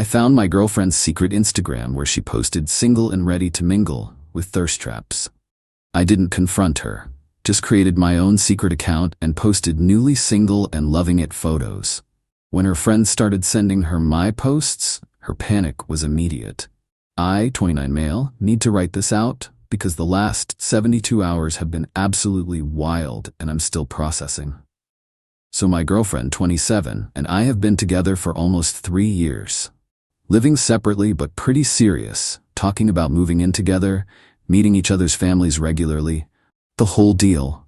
I found my girlfriend's secret Instagram where she posted single and ready to mingle with thirst traps. I didn't confront her, just created my own secret account and posted newly single and loving it photos. When her friends started sending her my posts, her panic was immediate. I, 29 male, need to write this out because the last 72 hours have been absolutely wild and I'm still processing. So my girlfriend, 27, and I have been together for almost 3 years. Living separately but pretty serious, talking about moving in together, meeting each other's families regularly, the whole deal.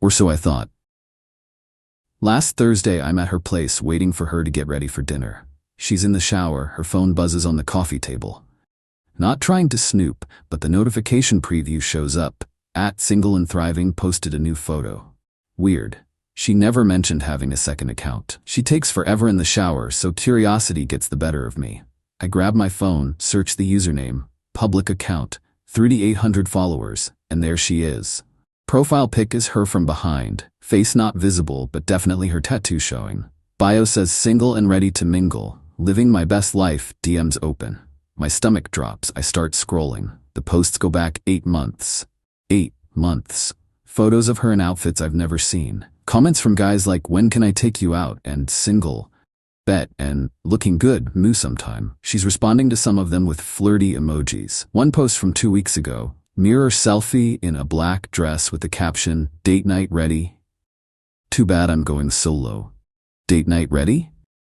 Or so I thought. Last Thursday I'm at her place waiting for her to get ready for dinner. She's in the shower, her phone buzzes on the coffee table. Not trying to snoop, but the notification preview shows up. @SingleAndThriving posted a new photo. Weird. She never mentioned having a second account. She takes forever in the shower, so curiosity gets the better of me. I grab my phone, search the username, public account, 3,800 followers, and there she is. Profile pic is her from behind, face not visible but definitely her tattoo showing. Bio says single and ready to mingle, living my best life, DMs open. My stomach drops, I start scrolling. The posts go back 8 months. 8 months. Photos of her in outfits I've never seen. Comments from guys like, when can I take you out, and single, bet, and looking good, moo sometime. She's responding to some of them with flirty emojis. One post from 2 weeks ago, mirror selfie in a black dress with the caption, date night ready. Too bad I'm going solo. Date night ready?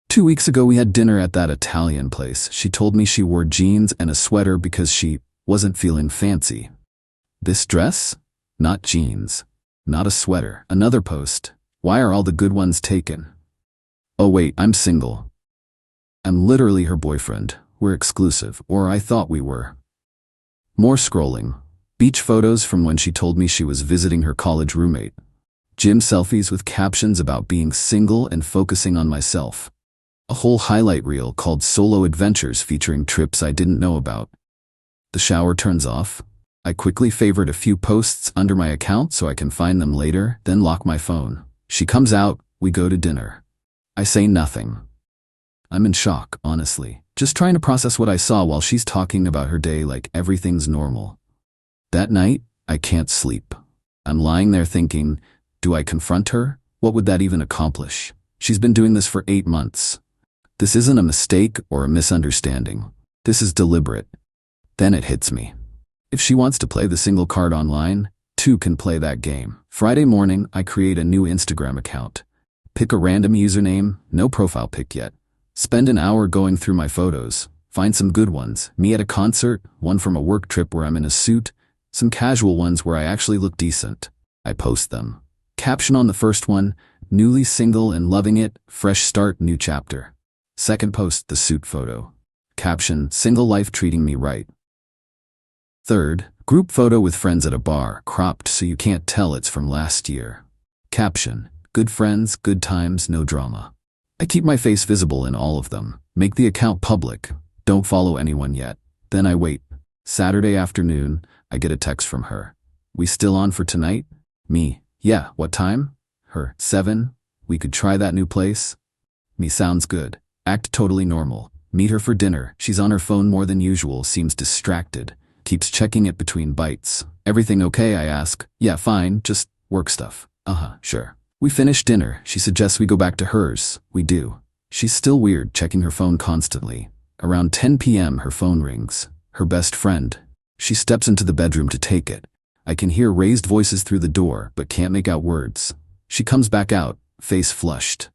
2 weeks ago we had dinner at that Italian place. She told me she wore jeans and a sweater because she wasn't feeling fancy. This dress? Not jeans. Not a sweater. Another post. Why are all the good ones taken? Oh wait, I'm single. I'm literally her boyfriend. We're exclusive, or I thought we were. More scrolling. Beach photos from when she told me she was visiting her college roommate. Gym selfies with captions about being single and focusing on myself. A whole highlight reel called Solo Adventures featuring trips I didn't know about. The shower turns off. I quickly favorite a few posts under my account so I can find them later, then lock my phone. She comes out, we go to dinner. I say nothing. I'm in shock, honestly. Just trying to process what I saw while she's talking about her day like everything's normal. That night, I can't sleep. I'm lying there thinking, do I confront her? What would that even accomplish? She's been doing this for 8 months. This isn't a mistake or a misunderstanding. This is deliberate. Then it hits me. If she wants to play the single card online, two can play that game. Friday morning, I create a new Instagram account. Pick a random username, no profile pic yet. Spend an hour going through my photos. Find some good ones. Me at a concert, one from a work trip where I'm in a suit, some casual ones where I actually look decent. I post them. Caption on the first one, newly single and loving it, fresh start, new chapter. Second post, the suit photo. Caption, single life treating me right. Third, group photo with friends at a bar, cropped so you can't tell it's from last year. Caption, good friends, good times, no drama. I keep my face visible in all of them. Make the account public. Don't follow anyone yet. Then I wait. Saturday afternoon, I get a text from her. We still on for tonight? Me, yeah, what time? Her, 7. We could try that new place? Me, sounds good. Act totally normal. Meet her for dinner. She's on her phone more than usual, seems distracted. Keeps checking it between bites. Everything okay, I ask. Yeah, fine, just work stuff. Sure. We finish dinner. She suggests we go back to hers. We do. She's still weird, checking her phone constantly. Around 10 p.m. her phone rings. Her best friend. She steps into the bedroom to take it. I can hear raised voices through the door, but can't make out words. She comes back out, face flushed.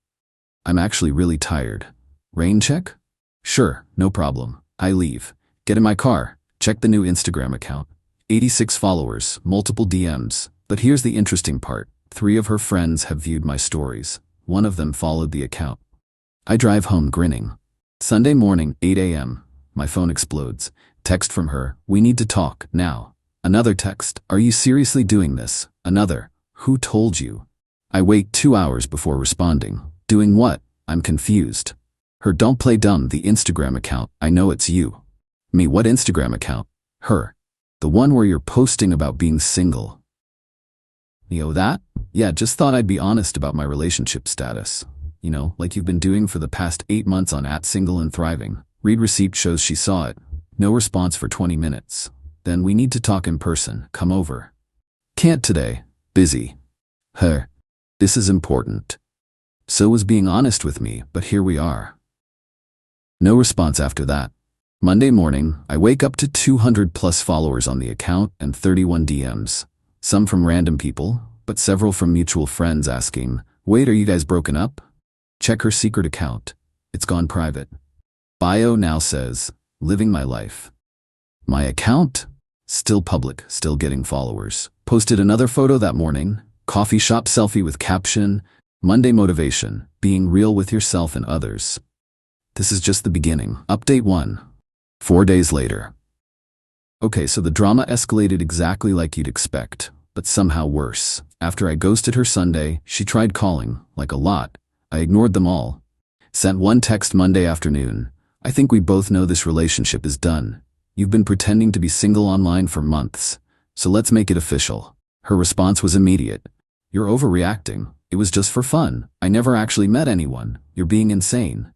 I'm actually really tired. Rain check? Sure, no problem. I leave. Get in my car. Check the new Instagram account. 86 followers, multiple DMs. But here's the interesting part. 3 of her friends have viewed my stories. One of them followed the account. I drive home grinning. Sunday morning, 8 a.m. My phone explodes. Text from her, we need to talk, now. Another text, are you seriously doing this? Another, who told you? I wait 2 hours before responding. Doing what? I'm confused. Her, don't play dumb, the Instagram account, I know it's you. Me, what Instagram account? Her, the one where you're posting about being single. That? Yeah, just thought I'd be honest about my relationship status. Like you've been doing for the past 8 months on @SingleAndThriving. Read receipt shows she saw it. No response for 20 minutes. Then we need to talk in person. Come over. Can't today. Busy. Her. This is important. So was being honest with me, but here we are. No response after that. Monday morning, I wake up to 200 plus followers on the account and 31 DMs. Some from random people, but several from mutual friends asking, "Wait, are you guys broken up?" Check her secret account. It's gone private. Bio now says, "Living my life." My account? Still public, still getting followers. Posted another photo that morning, coffee shop selfie with caption, "Monday motivation, being real with yourself and others." This is just the beginning. Update 1. 4 days later. Okay, so the drama escalated exactly like you'd expect, but somehow worse. After I ghosted her Sunday, she tried calling, like a lot. I ignored them all. Sent one text Monday afternoon. "I think we both know this relationship is done. You've been pretending to be single online for months, so let's make it official." Her response was immediate. "You're overreacting. It was just for fun. I never actually met anyone. You're being insane."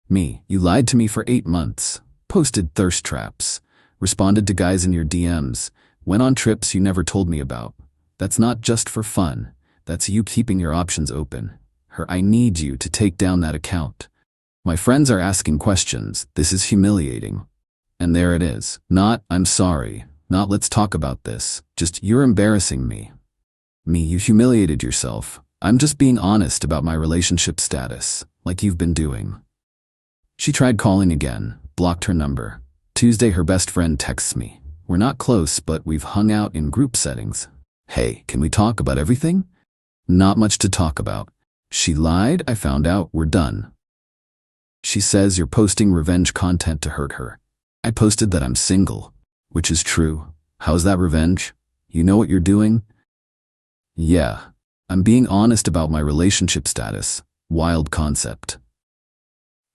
Me, "You lied to me for 8 months. Posted thirst traps. Responded to guys in your DMs. Went on trips you never told me about. That's not just for fun. That's you keeping your options open." Her, "I need you to take down that account. My friends are asking questions. This is humiliating." And there it is. Not, "I'm sorry." Not, "Let's talk about this." Just, "You're embarrassing me." Me, "You humiliated yourself. I'm just being honest about my relationship status, like you've been doing." She tried calling again. Blocked her number. Tuesday, her best friend texts me. "We're not close, but we've hung out in group settings. Hey, can we talk about everything?" Not much to talk about. She lied. I found out. We're done. She says you're posting revenge content to hurt her. I posted that I'm single, which is true. How's that revenge? You know what you're doing? Yeah, I'm being honest about my relationship status. Wild concept.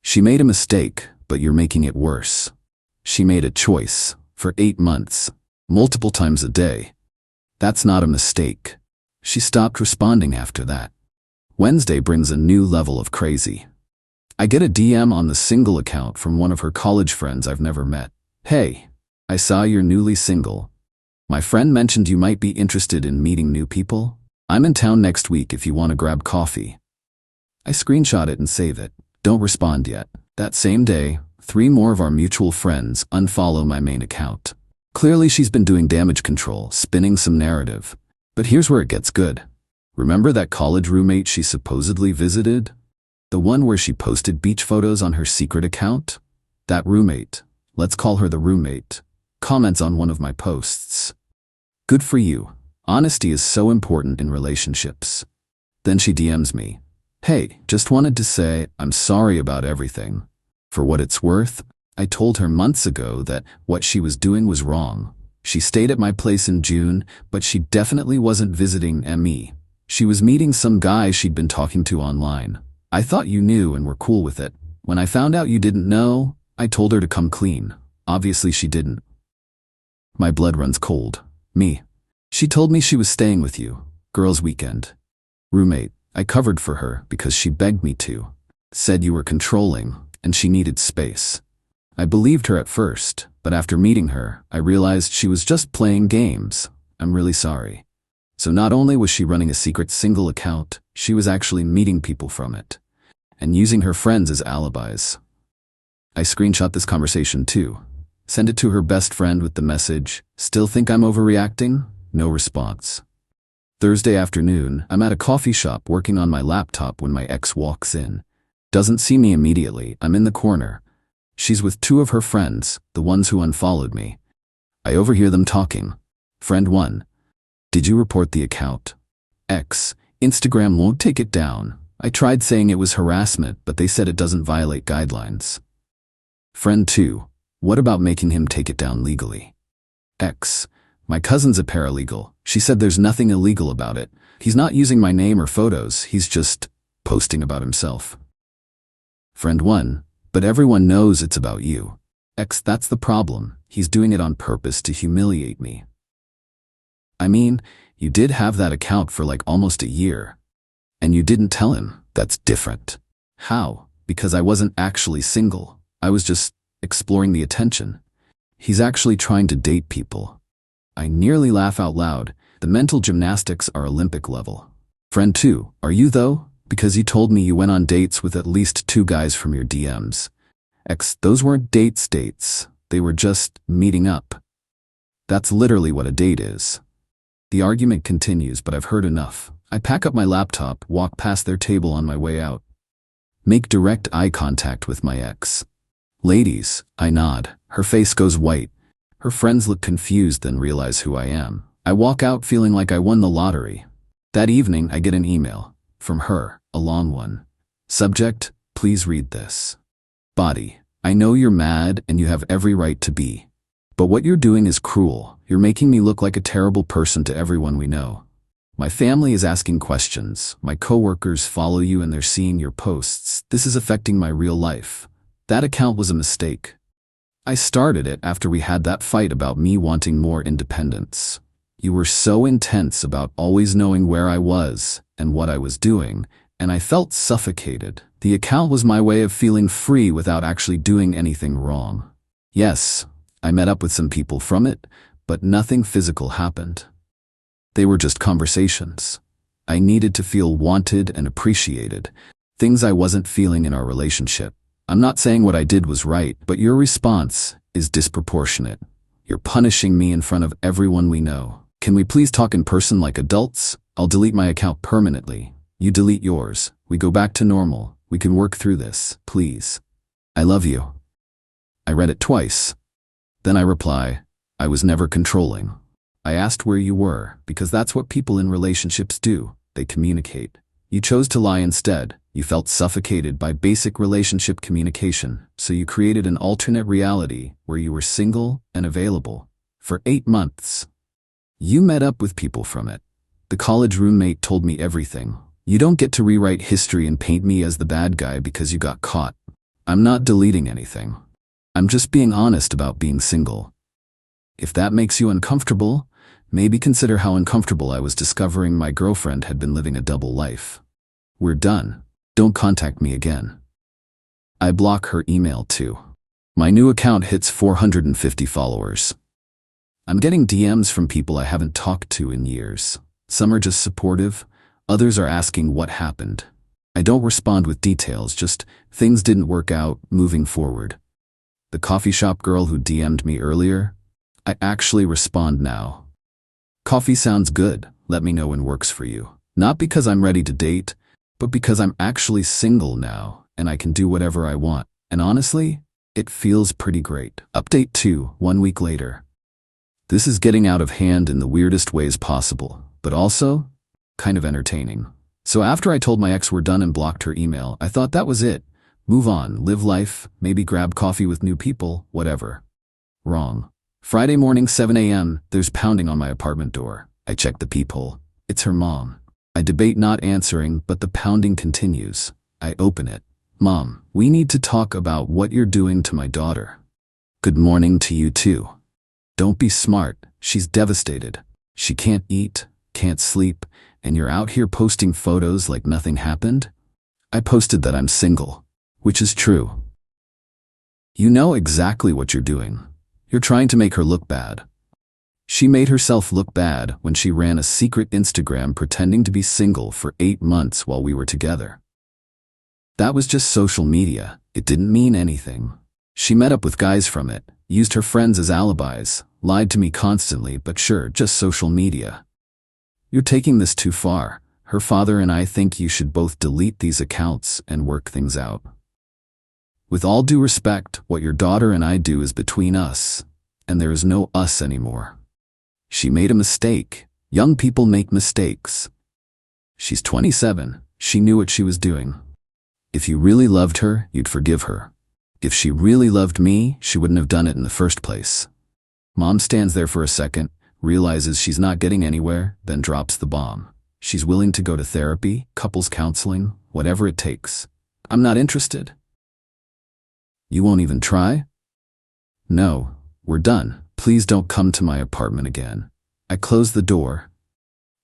She made a mistake, but you're making it worse. She made a choice for 8 months, multiple times a day. That's not a mistake. She stopped responding after that. Wednesday brings a new level of crazy. I get a DM on the single account from one of her college friends I've never met. "Hey, I saw you're newly single. My friend mentioned you might be interested in meeting new people. I'm in town next week if you want to grab coffee." I screenshot it and save it. Don't respond yet. That same day, 3 more of our mutual friends unfollow my main account. Clearly she's been doing damage control, spinning some narrative. But here's where it gets good. Remember that college roommate she supposedly visited? The one where she posted beach photos on her secret account? That roommate, let's call her the roommate, comments on one of my posts. "Good for you. Honesty is so important in relationships." Then she DMs me. "Hey, just wanted to say I'm sorry about everything. For what it's worth, I told her months ago that what she was doing was wrong. She stayed at my place in June, but she definitely wasn't visiting me. She was meeting some guy she'd been talking to online. I thought you knew and were cool with it. When I found out you didn't know, I told her to come clean. Obviously she didn't." My blood runs cold. Me, "She told me she was staying with you. Girls' weekend." Roommate, "I covered for her because she begged me to. Said you were controlling and she needed space. I believed her at first, but after meeting her, I realized she was just playing games. I'm really sorry." So not only was she running a secret single account, she was actually meeting people from it and using her friends as alibis. I screenshot this conversation too. Send it to her best friend with the message, "Still think I'm overreacting?" No response. Thursday afternoon, I'm at a coffee shop working on my laptop when my ex walks in. Doesn't see me immediately. I'm in the corner. She's with 2 of her friends, the ones who unfollowed me. I overhear them talking. Friend 1. "Did you report the account?" X. "Instagram won't take it down. I tried saying it was harassment, but they said it doesn't violate guidelines." Friend 2. "What about making him take it down legally?" X. "My cousin's a paralegal. She said there's nothing illegal about it. He's not using my name or photos. He's just posting about himself." Friend 1. "But everyone knows it's about you." X. "That's the problem. He's doing it on purpose to humiliate me." I mean, you did have that account for like almost a year. And you didn't tell him. That's different. How? Because I wasn't actually single. I was just exploring the attention. He's actually trying to date people. I nearly laugh out loud. The mental gymnastics are Olympic level. Friend 2, are you though? Because you told me you went on dates with at least 2 guys from your DMs. Those weren't dates. They were just meeting up. That's literally what a date is. The argument continues, but I've heard enough. I pack up my laptop, walk past their table on my way out. Make direct eye contact with my ex. Ladies, I nod. Her face goes white. Her friends look confused, then realize who I am. I walk out feeling like I won the lottery. That evening, I get an email. From her, a long one. Subject, please read this. Body, I know you're mad and you have every right to be. But what you're doing is cruel. You're making me look like a terrible person to everyone we know. My family is asking questions. My coworkers follow you and they're seeing your posts. This is affecting my real life. That account was a mistake. I started it after we had that fight about me wanting more independence. You were so intense about always knowing where I was and what I was doing, and I felt suffocated. The account was my way of feeling free without actually doing anything wrong. Yes, I met up with some people from it, but nothing physical happened. They were just conversations. I needed to feel wanted and appreciated, things I wasn't feeling in our relationship. I'm not saying what I did was right, but your response is disproportionate. You're punishing me in front of everyone we know. Can we please talk in person like adults? I'll delete my account permanently. You delete yours. We go back to normal. We can work through this, please. I love you. I read it twice. Then I reply, I was never controlling. I asked where you were, because that's what people in relationships do. They communicate. You chose to lie instead. You felt suffocated by basic relationship communication, so you created an alternate reality where you were single and available. For 8 months. You met up with people from it. The college roommate told me everything. You don't get to rewrite history and paint me as the bad guy because you got caught. I'm not deleting anything. I'm just being honest about being single. If that makes you uncomfortable, maybe consider how uncomfortable I was discovering my girlfriend had been living a double life. We're done. Don't contact me again. I block her email too. My new account hits 450 followers. I'm getting DMs from people I haven't talked to in years. Some are just supportive, others are asking what happened. I don't respond with details, just things didn't work out, moving forward. The coffee shop girl who DM'd me earlier, I actually respond now. Coffee sounds good, let me know when works for you. Not because I'm ready to date, but because I'm actually single now and I can do whatever I want. And honestly, it feels pretty great. Update 2, 1 week later. This is getting out of hand in the weirdest ways possible, but also kind of entertaining. So after I told my ex we're done and blocked her email, I thought that was it. Move on, live life, maybe grab coffee with new people, whatever. Wrong. Friday morning, 7 a.m., there's pounding on my apartment door. I check the peephole. It's her mom. I debate not answering, but the pounding continues. I open it. Mom, we need to talk about what you're doing to my daughter. Good morning to you too. Don't be smart. She's devastated. She can't eat, can't sleep, and you're out here posting photos like nothing happened? I posted that I'm single, which is true. You know exactly what you're doing. You're trying to make her look bad. She made herself look bad when she ran a secret Instagram pretending to be single for 8 months while we were together. That was just social media. It didn't mean anything. She met up with guys from it, used her friends as alibis, lied to me constantly, but sure, just social media. You're taking this too far. Her father and I think you should both delete these accounts and work things out. With all due respect, what your daughter and I do is between us, and there is no us anymore. She made a mistake. Young people make mistakes. She's 27. She knew what she was doing. If you really loved her, you'd forgive her. If she really loved me, she wouldn't have done it in the first place. Mom stands there for a second, realizes she's not getting anywhere, then drops the bomb. She's willing to go to therapy, couples counseling, whatever it takes. I'm not interested. You won't even try? No, we're done. Please don't come to my apartment again. I close the door.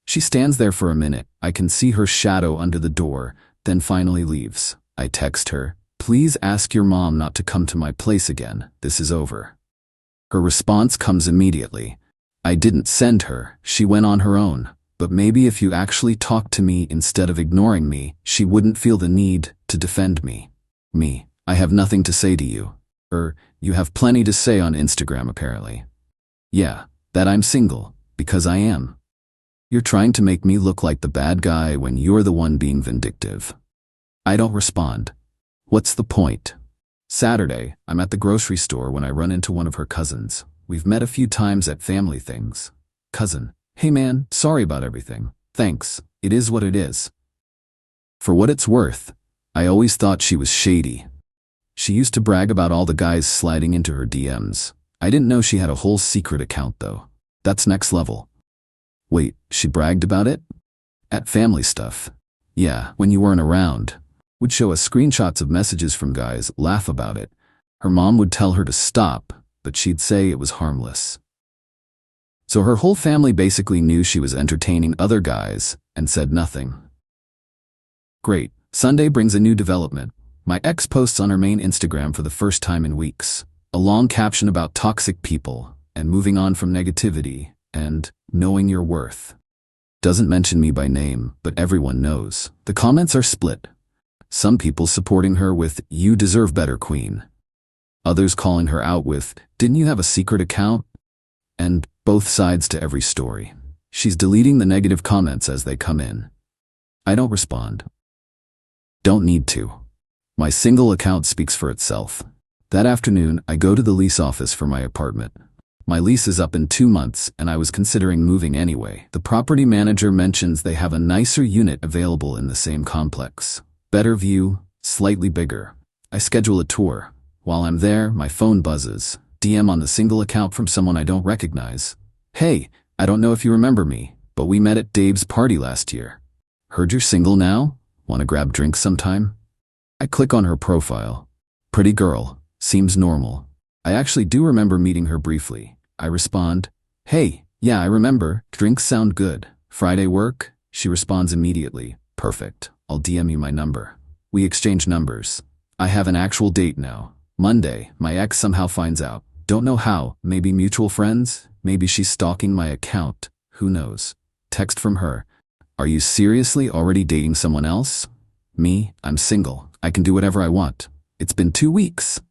She stands there for a minute. I can see her shadow under the door, then finally leaves. I text her, Please ask your mom not to come to my place again. This is over. Her response comes immediately. I didn't send her. She went on her own. But maybe if you actually talked to me instead of ignoring me, she wouldn't feel the need to defend me. Me, I have nothing to say to you. You have plenty to say on Instagram apparently. Yeah, that I'm single, because I am. You're trying to make me look like the bad guy when you're the one being vindictive. I don't respond. What's the point? Saturday, I'm at the grocery store when I run into one of her cousins. We've met a few times at family things. Cousin, hey man, sorry about everything. Thanks, it is what it is. For what it's worth, I always thought she was shady. She used to brag about all the guys sliding into her DMs. I didn't know she had a whole secret account though. That's next level. Wait, she bragged about it? At family stuff. Yeah, when you weren't around. Would show us screenshots of messages from guys, laugh about it. Her mom would tell her to stop, but she'd say it was harmless. So her whole family basically knew she was entertaining other guys and said nothing. Great. Sunday brings a new development. My ex posts on her main Instagram for the first time in weeks. A long caption about toxic people and moving on from negativity and knowing your worth. Doesn't mention me by name, but everyone knows. The comments are split. Some people supporting her with, "You deserve better, queen." Others calling her out with, "Didn't you have a secret account?" And both sides to every story. She's deleting the negative comments as they come in. I don't respond. Don't need to. My single account speaks for itself. That afternoon, I go to the lease office for my apartment. My lease is up in 2 months, and I was considering moving anyway. The property manager mentions they have a nicer unit available in the same complex. Better view, slightly bigger. I schedule a tour. While I'm there, my phone buzzes. DM on the single account from someone I don't recognize. Hey, I don't know if you remember me, but we met at Dave's party last year. Heard you're single now? Want to grab drinks sometime? I click on her profile. Pretty girl. Seems normal. I actually do remember meeting her briefly. I respond, "Hey, yeah, I remember. Drinks sound good. Friday work?" She responds immediately. Perfect. I'll DM you my number. We exchange numbers. I have an actual date now. Monday, my ex somehow finds out. Don't know how. Maybe mutual friends? Maybe she's stalking my account. Who knows? Text from her. Are you seriously already dating someone else? Me, I'm single. I can do whatever I want. It's been 2 weeks.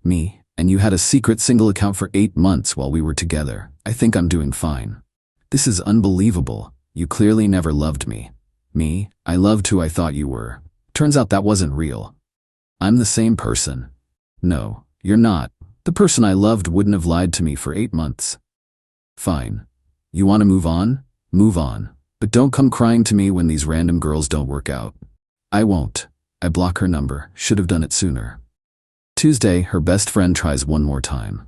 Me, and you had a secret single account for 8 months while we were together. I think I'm doing fine. This is unbelievable. You clearly never loved me. Me, I loved who I thought you were. Turns out that wasn't real. I'm the same person. No, you're not. The person I loved wouldn't have lied to me for 8 months. Fine. You want to move on? Move on. But don't come crying to me when these random girls don't work out. I won't. I block her number. Should have done it sooner. Tuesday, her best friend tries one more time.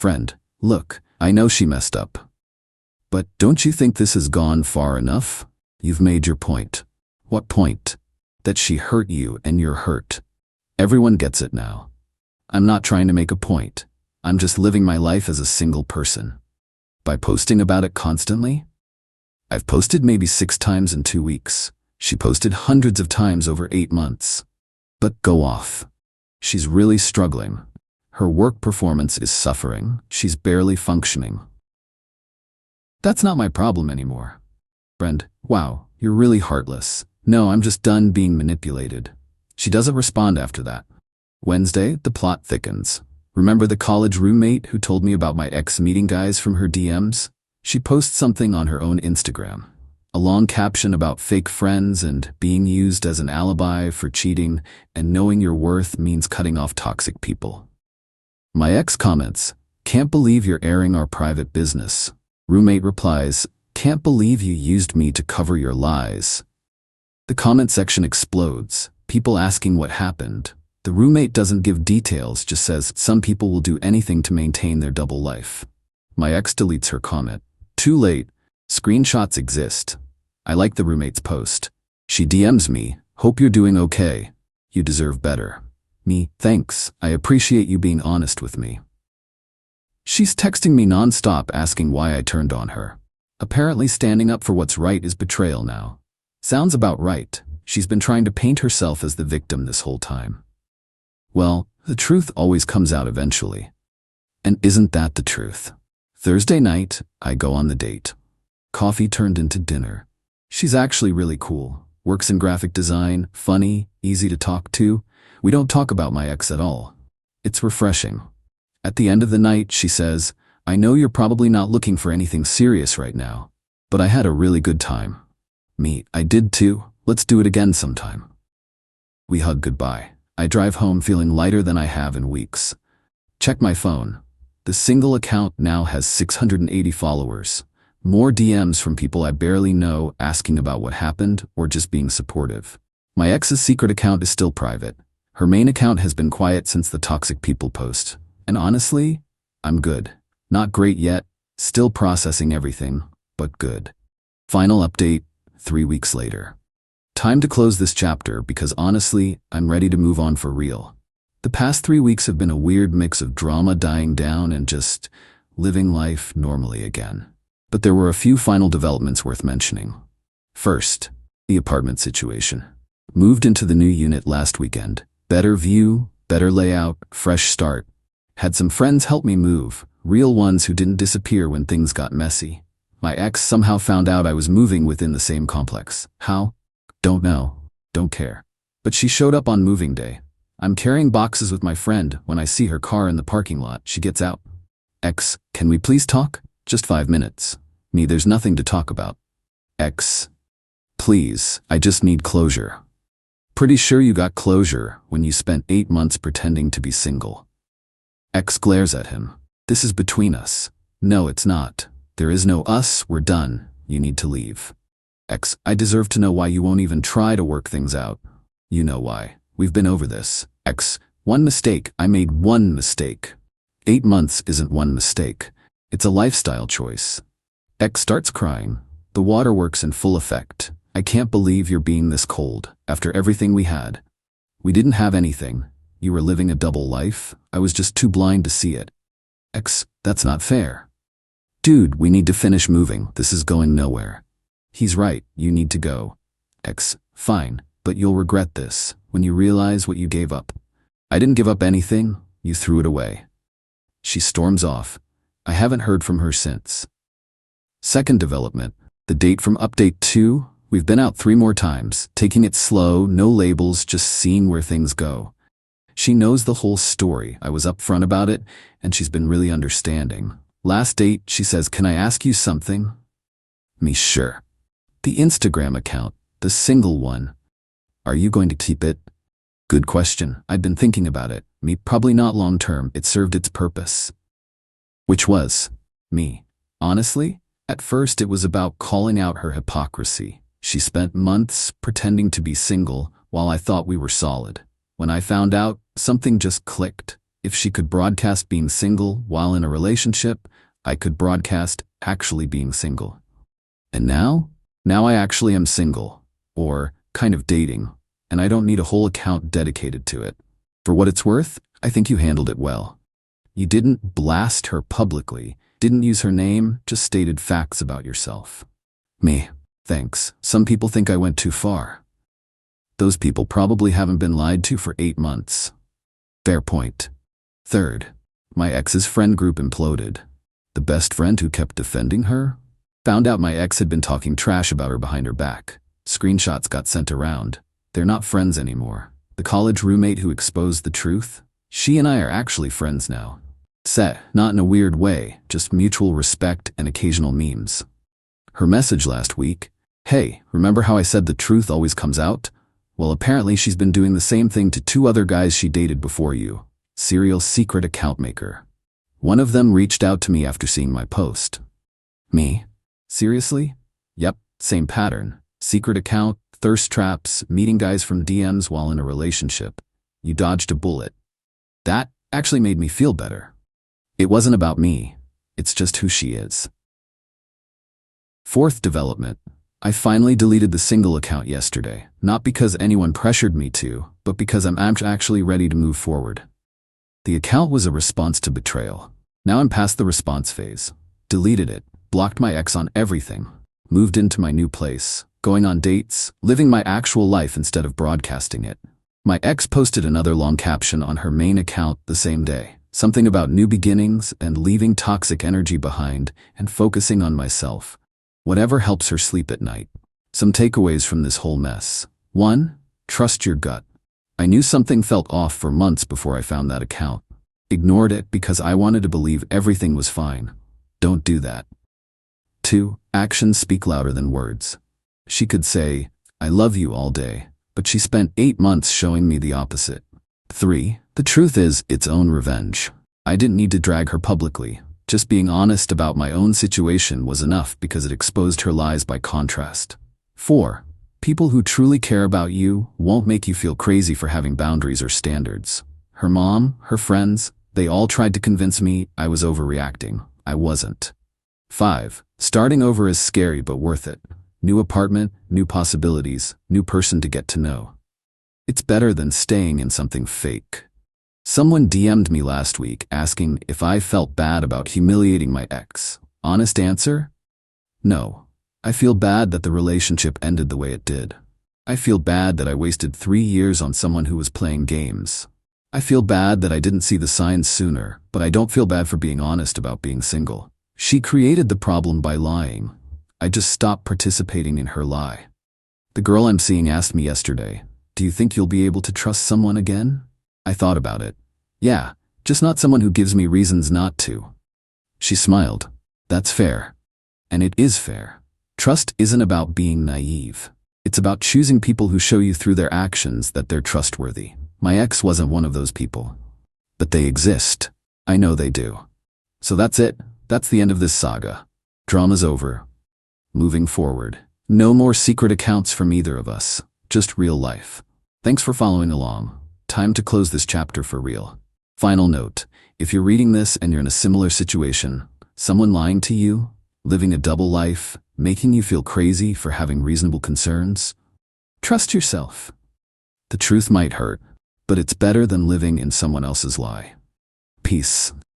Friend, look, I know she messed up. But don't you think this has gone far enough? You've made your point. What point? That she hurt you and you're hurt. Everyone gets it now. I'm not trying to make a point. I'm just living my life as a single person. By posting about it constantly? I've posted maybe 6 times in 2 weeks. She posted hundreds of times over 8 months. But go off. She's really struggling. Her work performance is suffering. She's barely functioning. That's not my problem anymore. Friend, wow, you're really heartless. No, I'm just done being manipulated. She doesn't respond after that. Wednesday, the plot thickens. Remember the college roommate who told me about my ex meeting guys from her DMs? She posts something on her own Instagram. A long caption about fake friends and being used as an alibi for cheating, and knowing your worth means cutting off toxic people. My ex comments, "Can't believe you're airing our private business." Roommate replies, "Can't believe you used me to cover your lies." The comment section explodes, people asking what happened. The roommate doesn't give details, just says some people will do anything to maintain their double life. My ex deletes her comment. Too late. Screenshots exist. I like the roommate's post. She DMs me, "Hope you're doing okay. You deserve better." Me, "Thanks. I appreciate you being honest with me." She's texting me nonstop asking why I turned on her. Apparently standing up for what's right is betrayal now. Sounds about right. She's been trying to paint herself as the victim this whole time. Well, the truth always comes out eventually. And isn't that the truth? Thursday night, I go on the date. Coffee turned into dinner. She's actually really cool. Works in graphic design, funny, easy to talk to. We don't talk about my ex at all. It's refreshing. At the end of the night, she says, I know you're probably not looking for anything serious right now, but I had a really good time. Me, I did too. Let's do it again sometime. We hug goodbye. I drive home feeling lighter than I have in weeks. Check my phone. The single account now has 680 followers. More DMs from people I barely know asking about what happened or just being supportive. My ex's secret account is still private. Her main account has been quiet since the toxic people post. And honestly, I'm good. Not great yet, still processing everything, but good. Final update, 3 weeks later. Time to close this chapter because honestly, I'm ready to move on for real. The past 3 weeks have been a weird mix of drama dying down and just living life normally again. But there were a few final developments worth mentioning. First, the apartment situation. Moved into the new unit last weekend. Better view, better layout, fresh start. Had some friends help me move, real ones who didn't disappear when things got messy. My ex somehow found out I was moving within the same complex. How? Don't know. Don't care. But she showed up on moving day. I'm carrying boxes with my friend. When I see her car in the parking lot, she gets out. Ex, can we please talk? Just 5 minutes. Me, there's nothing to talk about. Ex, please, I just need closure. Pretty sure you got closure when you spent 8 months pretending to be single. Ex glares at him. This is between us. No, it's not. There is no us, we're done. You need to leave. Ex, I deserve to know why you won't even try to work things out. You know why. We've been over this. Ex, one mistake. I made one mistake. 8 months isn't one mistake. It's a lifestyle choice. Ex starts crying. The waterworks in full effect. I can't believe you're being this cold, after everything we had. We didn't have anything. You were living a double life. I was just too blind to see it. Ex, that's not fair. Dude, we need to finish moving. This is going nowhere. He's right, you need to go. Ex, fine, but you'll regret this, when you realize what you gave up. I didn't give up anything, you threw it away. She storms off. I haven't heard from her since. Second development, the date from update 2, we've been out 3 more times, taking it slow, no labels, just seeing where things go. She knows the whole story, I was upfront about it, and she's been really understanding. Last date, she says, can I ask you something? Me, sure. The Instagram account, the single one. Are you going to keep it? Good question. I'd been thinking about it. Me, probably not long term. It served its purpose. Which was? Me. Honestly, at first it was about calling out her hypocrisy. She spent months pretending to be single while I thought we were solid. When I found out, something just clicked. If she could broadcast being single while in a relationship, I could broadcast actually being single. And now? Now I actually am single, or kind of dating, and I don't need a whole account dedicated to it. For what it's worth, I think you handled it well. You didn't blast her publicly, didn't use her name, just stated facts about yourself. Me, thanks. Some people think I went too far. Those people probably haven't been lied to for 8 months. Fair point. Third, my ex's friend group imploded. The best friend who kept defending her? Found out my ex had been talking trash about her behind her back. Screenshots got sent around. They're not friends anymore. The college roommate who exposed the truth? She and I are actually friends now. Set, not in a weird way, just mutual respect and occasional memes. Her message last week, hey, remember how I said the truth always comes out? Well, apparently she's been doing the same thing to 2 other guys she dated before you. Serial secret account maker. One of them reached out to me after seeing my post. Me? Seriously? Yep, same pattern. Secret account, thirst traps, meeting guys from DMs while in a relationship. You dodged a bullet. That actually made me feel better. It wasn't about me. It's just who she is. Fourth development. I finally deleted the single account yesterday, not because anyone pressured me to, but because I'm actually ready to move forward. The account was a response to betrayal. Now I'm past the response phase. Deleted it, blocked my ex on everything, moved into my new place, going on dates, living my actual life instead of broadcasting it. My ex posted another long caption on her main account the same day. Something about new beginnings and leaving toxic energy behind and focusing on myself. Whatever helps her sleep at night. Some takeaways from this whole mess. 1. Trust your gut. I knew something felt off for months before I found that account. Ignored it because I wanted to believe everything was fine. Don't do that. 2. Actions speak louder than words. She could say, "I love you" all day, but she spent 8 months showing me the opposite. 3. The truth is its own revenge. I didn't need to drag her publicly. Just being honest about my own situation was enough because it exposed her lies by contrast. 4. People who truly care about you won't make you feel crazy for having boundaries or standards. Her mom, her friends, they all tried to convince me I was overreacting. I wasn't. 5. Starting over is scary but worth it. New apartment, new possibilities, new person to get to know. It's better than staying in something fake. Someone DM'd me last week asking if I felt bad about humiliating my ex. Honest answer? No. I feel bad that the relationship ended the way it did. I feel bad that I wasted 3 years on someone who was playing games. I feel bad that I didn't see the signs sooner, but I don't feel bad for being honest about being single. She created the problem by lying. I just stopped participating in her lie. The girl I'm seeing asked me yesterday, "Do you think you'll be able to trust someone again?" I thought about it. Yeah, just not someone who gives me reasons not to. She smiled. That's fair. And it is fair. Trust isn't about being naive. It's about choosing people who show you through their actions that they're trustworthy. My ex wasn't one of those people. But they exist. I know they do. So that's it. That's the end of this saga. Drama's over. Moving forward. No more secret accounts from either of us. Just real life. Thanks for following along. Time to close this chapter for real. Final note. If you're reading this and you're in a similar situation, someone lying to you, living a double life, making you feel crazy for having reasonable concerns, trust yourself. The truth might hurt, but it's better than living in someone else's lie. Peace.